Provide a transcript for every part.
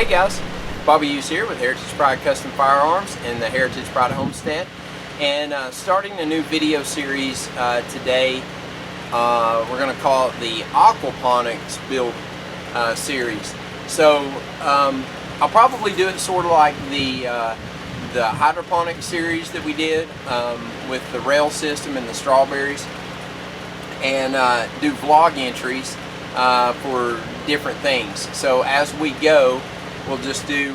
Hey guys, Bobby Hughes here with Heritage Pride Custom Firearms in the Heritage Pride Homestead, and starting a new video series today. We're going to call it the Aquaponics build series. So I'll probably do it sort of like the hydroponic series that we did with the rail system and the strawberries, and do vlog entries for different things. So as we go, we'll just do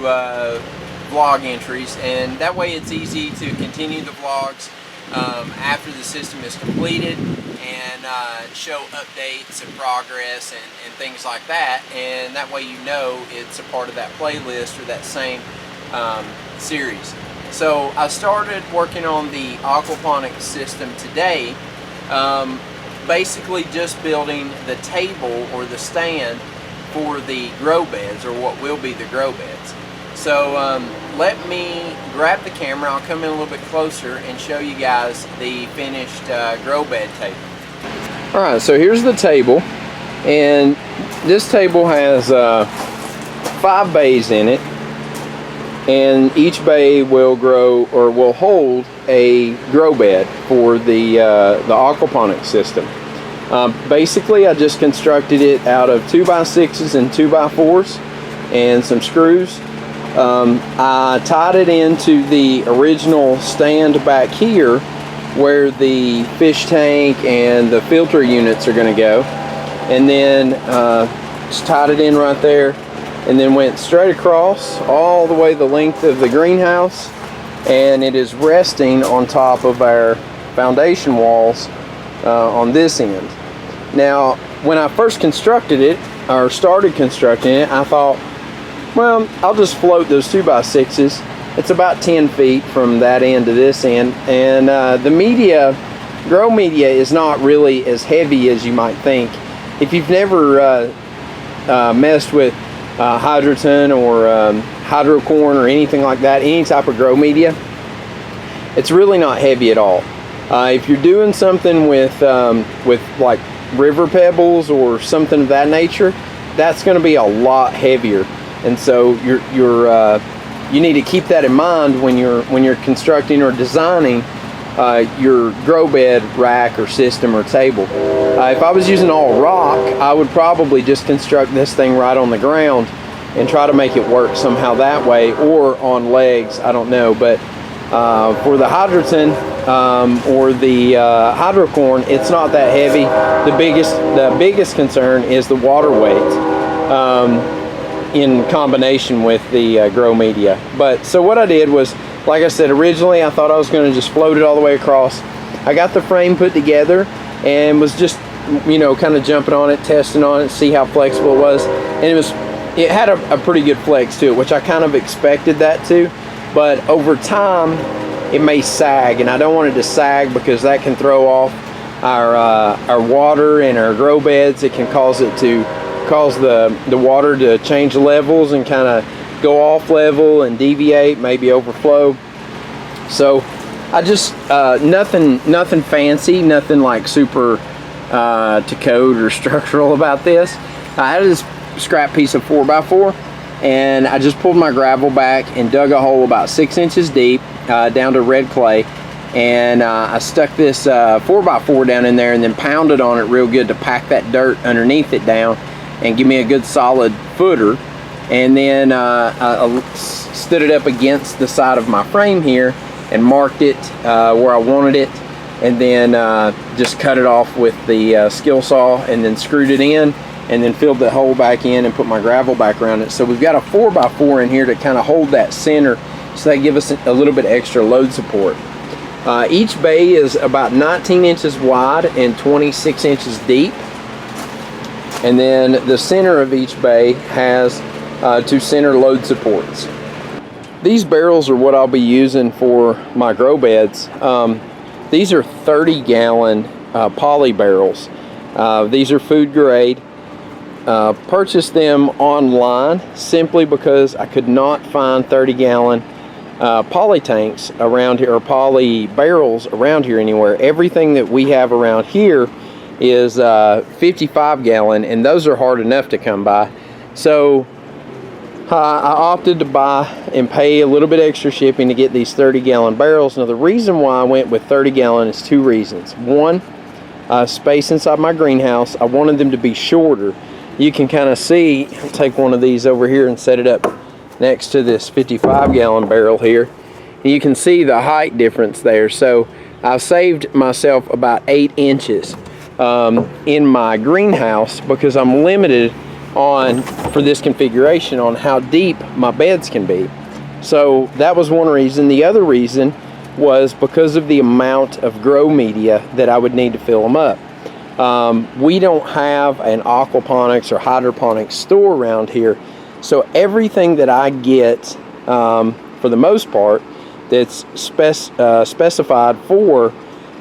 vlog entries, and that way it's easy to continue the vlogs after the system is completed, and show updates and progress and things like that, and that way you know it's a part of that playlist or that same series. So I started working on the aquaponics system today, basically just building the table or the stand for the grow beds, or what will be the grow beds. So let me grab the camera, I'll come in a little bit closer and show you guys the finished grow bed table. Alright, so here's the table, and this table has 5 bays in it, and each bay will grow, or will hold, a grow bed for the aquaponics system. Basically, I just constructed it out of 2x6s and 2x4s and some screws. I tied it into the original stand back here where the fish tank and the filter units are going to go, and then just tied it in right there, and then went straight across all the way the length of the greenhouse, and it is resting on top of our foundation walls on this end. Now, when I first constructed it, or started constructing it, I thought, well, I'll just float those 2x6s. It's about 10 feet from that end to this end, and the media, grow media, is not really as heavy as you might think. If you've never messed with hydroton or hydrocorn or anything like that, any type of grow media, it's really not heavy at all. If you're doing something with like river pebbles or something of that nature, that's going to be a lot heavier, and so you need to keep that in mind when you're constructing or designing your grow bed rack or system or table. If I was using all rock, I would probably just construct this thing right on the ground and try to make it work somehow that way, or on legs, I don't know. But for the hydroton or the hydrocorn, it's not that heavy. The biggest concern is the water weight in combination with the grow media. But so what I did was, like I said, originally I thought I was going to just float it all the way across. I got the frame put together and was just, you know, kind of jumping on it, testing on it, see how flexible it was, and it had a pretty good flex to it, which I kind of expected that to. But over time it may sag, and I don't want it to sag because that can throw off our water and our grow beds. It can cause the water to change levels and kind of go off level and deviate, maybe overflow. So I just nothing fancy, nothing like super to code or structural about this. I had this scrap piece of 4x4, and I just pulled my gravel back and dug a hole about 6 inches deep down to red clay, and I stuck this 4x4 down in there and then pounded on it real good to pack that dirt underneath it down and give me a good solid footer. And then I stood it up against the side of my frame here and marked it where I wanted it, and then just cut it off with the skill saw, and then screwed it in, and then filled the hole back in and put my gravel back around it. So we've got a 4x4 in here to kind of hold that center, so they give us a little bit extra load support. Each bay is about 19 inches wide and 26 inches deep, and then the center of each bay has 2 center load supports. These barrels are what I'll be using for my grow beds. These are 30-gallon poly barrels. These are food grade. Purchased them online simply because I could not find 30-gallon poly tanks around here, or poly barrels around here anywhere. Everything that we have around here is 55-gallon, and those are hard enough to come by. So I opted to buy and pay a little bit extra shipping to get these 30-gallon barrels. Now the reason why I went with 30-gallon is two reasons. One, space inside my greenhouse. I wanted them to be shorter. You can kind of see, I'll take one of these over here and set it up next to this 55-gallon barrel here. And you can see the height difference there. So I've saved myself about 8 inches in my greenhouse because I'm limited on, for this configuration, on how deep my beds can be. So that was one reason. The other reason was because of the amount of grow media that I would need to fill them up. We don't have an aquaponics or hydroponics store around here, so everything that I get, for the most part, that's specified for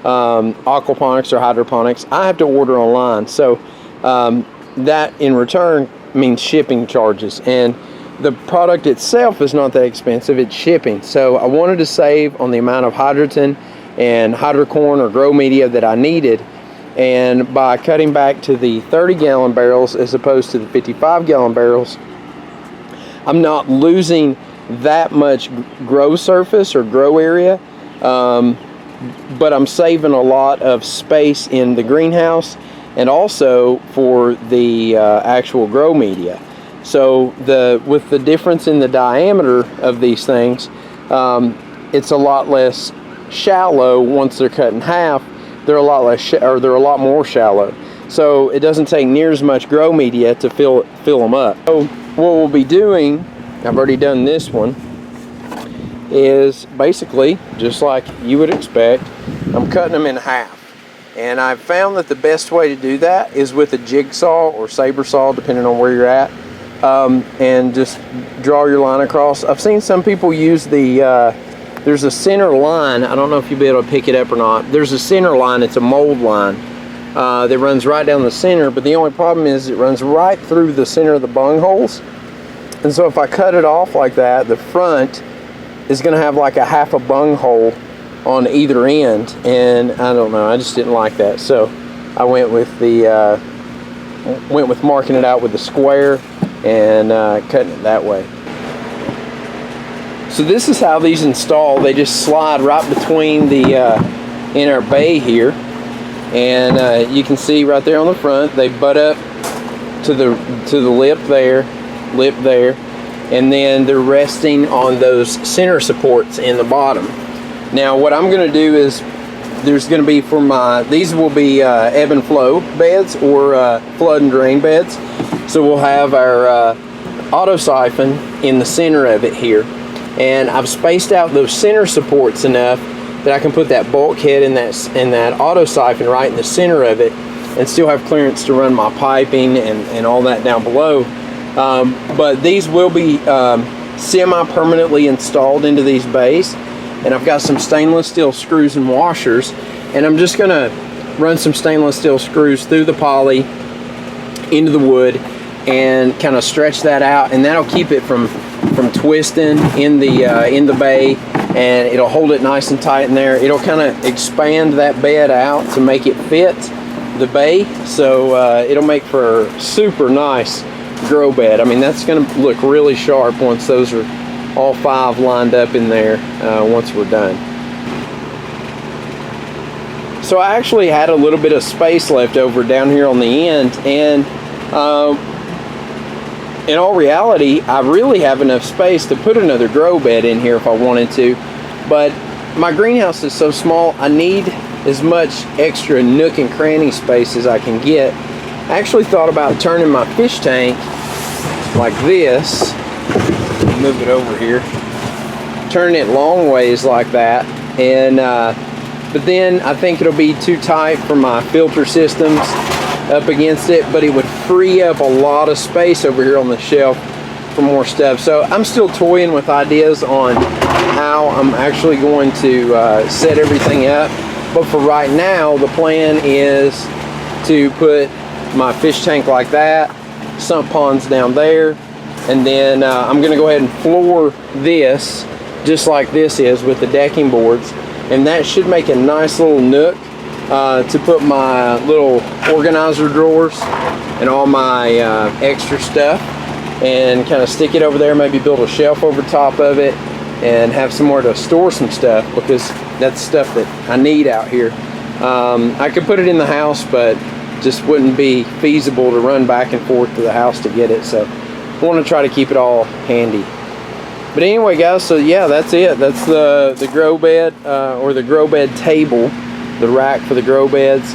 aquaponics or hydroponics, I have to order online. So that in return means shipping charges, and the product itself is not that expensive, it's shipping. So I wanted to save on the amount of hydroton and hydrocorn or grow media that I needed, and by cutting back to the 30-gallon barrels as opposed to the 55-gallon barrels, I'm not losing that much grow surface or grow area, but I'm saving a lot of space in the greenhouse and also for the actual grow media. So with the difference in the diameter of these things, it's a lot less shallow. Once they're cut in half, they're a lot less, or they're a lot more shallow. So it doesn't take near as much grow media to fill them up. So what we'll be doing, I've already done this one, is basically just like you would expect. I'm cutting them in half. And I've found that the best way to do that is with a jigsaw or saber saw, depending on where you're at, and just draw your line across. I've seen some people use there's a center line. I don't know if you'll be able to pick it up or not. There's a center line, it's a mold line that runs right down the center, but the only problem is it runs right through the center of the bung holes. And so if I cut it off like that, the front is going to have like a half a bung hole on either end, and I don't know, I just didn't like that. So I went with marking it out with the square and cutting it that way. So this is how these install. They just slide right between the inner bay here, and you can see right there on the front they butt up to the lip there, and then they're resting on those center supports in the bottom. Now what I'm going to do is, there's going to be these will be ebb and flow beds or flood and drain beds. So we'll have our auto siphon in the center of it here, and I've spaced out those center supports enough that I can put that bulkhead in that auto siphon right in the center of it, and still have clearance to run my piping and all that down below. But these will be semi-permanently installed into these bays, and I've got some stainless steel screws and washers, and I'm just going to run some stainless steel screws through the poly into the wood and kind of stretch that out, and that'll keep it from twisting in the bay, and it'll hold it nice and tight in there. It'll kind of expand that bed out to make it fit the bay, so it'll make for a super nice grow bed. I mean, that's going to look really sharp once those are all 5 lined up in there once we're done. So I actually had a little bit of space left over down here on the end, and in all reality, I really have enough space to put another grow bed in here if I wanted to, but my greenhouse is so small, I need as much extra nook and cranny space as I can get. I actually thought about turning my fish tank like this, move it over here, turn it long ways like that, and but then I think it'll be too tight for my filter systems up against it, but it would free up a lot of space over here on the shelf for more stuff. So I'm still toying with ideas on how I'm actually going to set everything up, but for right now the plan is to put my fish tank like that, sump ponds down there, and then I'm going to go ahead and floor this just like this is with the decking boards, and that should make a nice little nook to put my little organizer drawers and all my extra stuff. and kind of stick it over there, maybe build a shelf over top of it and have somewhere to store some stuff, because that's stuff that I need out here. I could put it in the house, but just wouldn't be feasible to run back and forth to the house to get it, so I want to try to keep it all handy. But anyway guys, so yeah, that's it. That's the grow bed, or the grow bed table, the rack for the grow beds.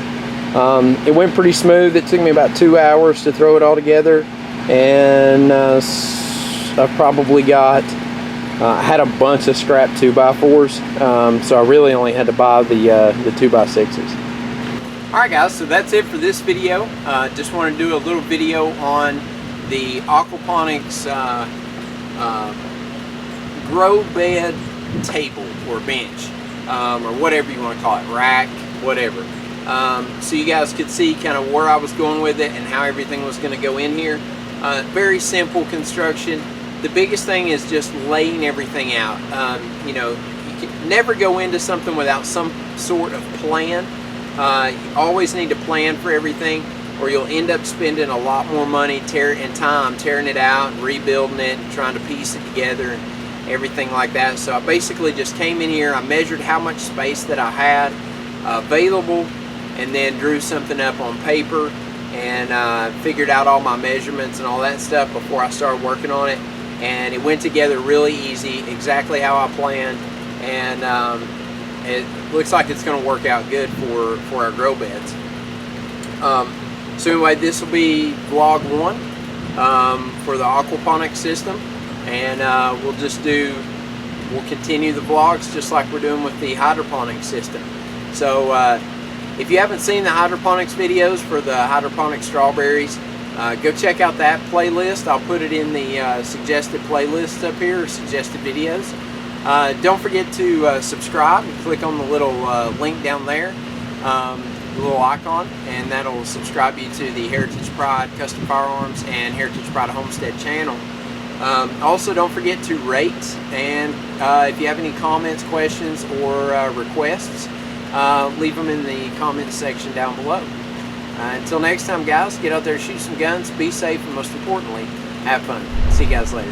It went pretty smooth. It took me about 2 hours to throw it all together, and I've probably got I had a bunch of scrap 2x4s, so I really only had to buy the 2x6s. Alright guys, so that's it for this video. Just want to do a little video on the Aquaponics grow bed table or bench, or whatever you want to call it, rack, whatever. So you guys could see kind of where I was going with it and how everything was going to go in here. Very simple construction. The biggest thing is just laying everything out. You know, you can never go into something without some sort of plan. You always need to plan for everything, or you'll end up spending a lot more money and time tearing it out and rebuilding it and trying to piece it together and everything like that. So I basically just came in here, I measured how much space that I had available, and then drew something up on paper and figured out all my measurements and all that stuff before I started working on it. And it went together really easy, exactly how I planned, and it looks like it's going to work out good for our grow beds. So anyway, this will be vlog 1 for the aquaponics system, and we'll continue the vlogs just like we're doing with the hydroponics system. So if you haven't seen the hydroponics videos for the hydroponic strawberries, go check out that playlist. I'll put it in the suggested playlists up here, suggested videos. Don't forget to subscribe and click on the little link down there, the little icon, and that'll subscribe you to the Heritage Pride Custom Firearms and Heritage Pride Homestead channel. Also, don't forget to rate, and if you have any comments, questions, or requests, leave them in the comments section down below. Until next time guys, get out there, shoot some guns, be safe, and most importantly, have fun. See you guys later.